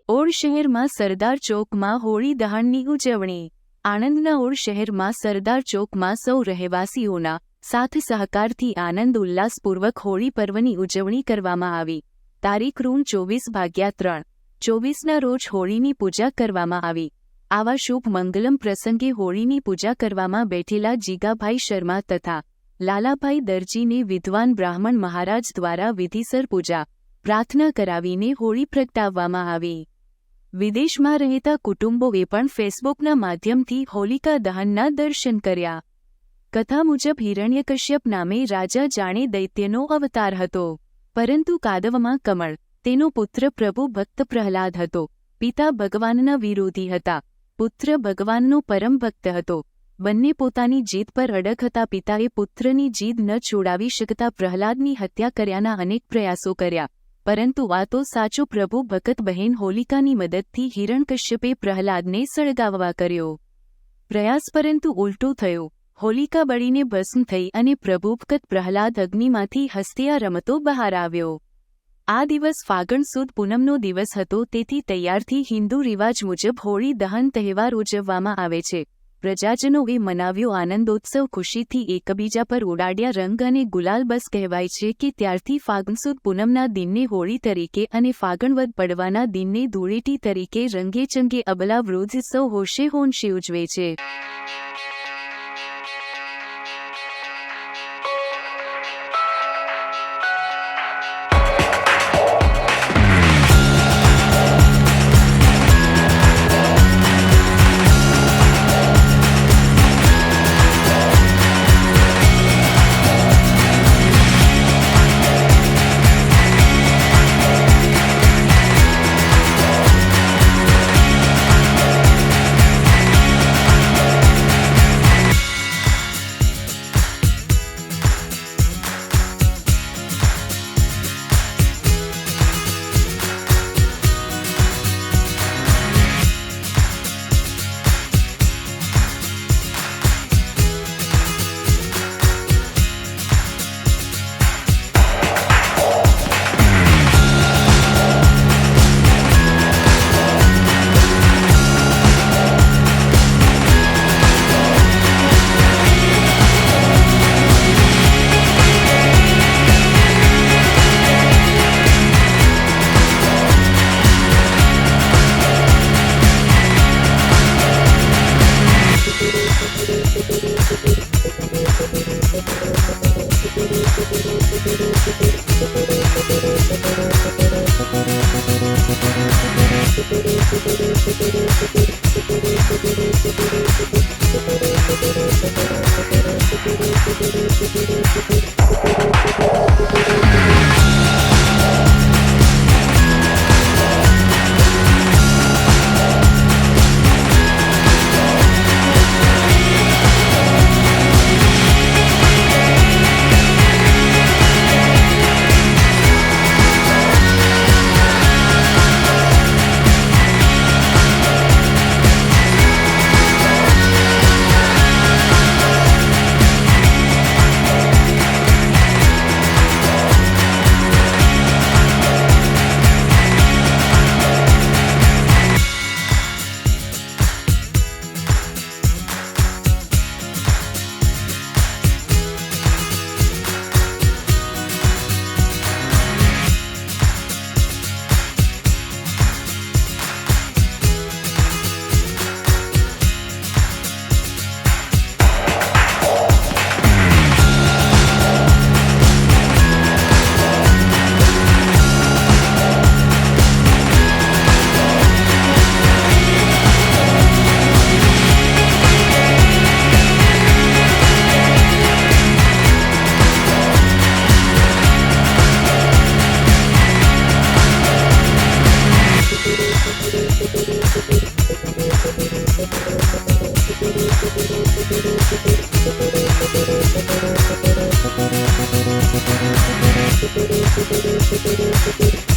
Odd શહેરમાં સરદાર ચોકમાં હોળી દહનની ઉજવણી। આણંદના ઓડ શહેરમાં સરદાર ચોકમાં સૌ રહેવાસીઓના સાથ સહકારથી આનંદ ઉલ્લાસપૂર્વક હોળી પર્વની ઉજવણી કરવામાં આવી। તારીખ 24/3/24ના રોજ હોળીની પૂજા કરવામાં આવી। આવા શુભ મંગલમ પ્રસંગે હોળીની પૂજા કરવામાં બેઠેલા જીગાભાઈ શર્મા તથા લાલાભાઈ દરજીને વિદ્વાન બ્રાહ્મણ મહારાજ દ્વારા વિધિસર પૂજા પ્રાર્થના કરાવીને હોળી પ્રગટાવવામાં આવી। વિદેશમાં રહેતા કુટુંબોએ પણ ફેસબુકના માધ્યમથી હોલિકા દહનના દર્શન કર્યા। કથા મુજબ હિરણ્યકશ્યપ નામે રાજા જાણે દૈત્યનો અવતાર હતો, પરંતુ કાદવમાં કમળ તેનો પુત્ર પ્રભુ ભક્ત પ્રહલાદ હતો। પિતા ભગવાનના વિરોધી હતા, પુત્ર ભગવાનનો પરમ ભક્ત હતો। બંને પોતાની જીદ પર અડગ હતા। પિતાએ પુત્રની જીદ ન છોડાવી શકતા પ્રહલાદની હત્યા કર્યાના અનેક પ્રયાસો કર્યા, પરંતુ આ તો સાચો પ્રભુ ભક્ત બહેન હોલિકાની મદદથી હિરણ્યકશ્યપે પ્રહલાદને સળગાવવા કર્યો પ્રયાસ, પરંતુ ઉલટું થયું। હોલિકા બળીને ભસ્મ થઈ અને પ્રભુ ભક્ત પ્રહલાદ અગ્નિમાંથી હસ્તિયા રમતો બહાર આવ્યો। આ દિવસ ફાગણ સુદ પૂનમનો દિવસ હતો, તેથી તૈયારથી હિન્દુ રિવાજ મુજબ હોળી દહન તહેવાર ઉજવવામાં આવે છે। પ્રજાજનોએ મનાવ્યો આનંદોત્સવ, ખુશીથી એકબીજા પર ઉડાડ્યા રંગ અને ગુલાલ। બસ કહેવાય છે કે ત્યારથી ફાગણ સુદ પૂનમના દિનને હોળી તરીકે અને ફાગણ વદ પડવાના દિનને ધૂળેટી તરીકે રંગેચંગે અબલા વૃદ્ધ સૌ હોશે હોંશે ઉજવે છે। Thank you.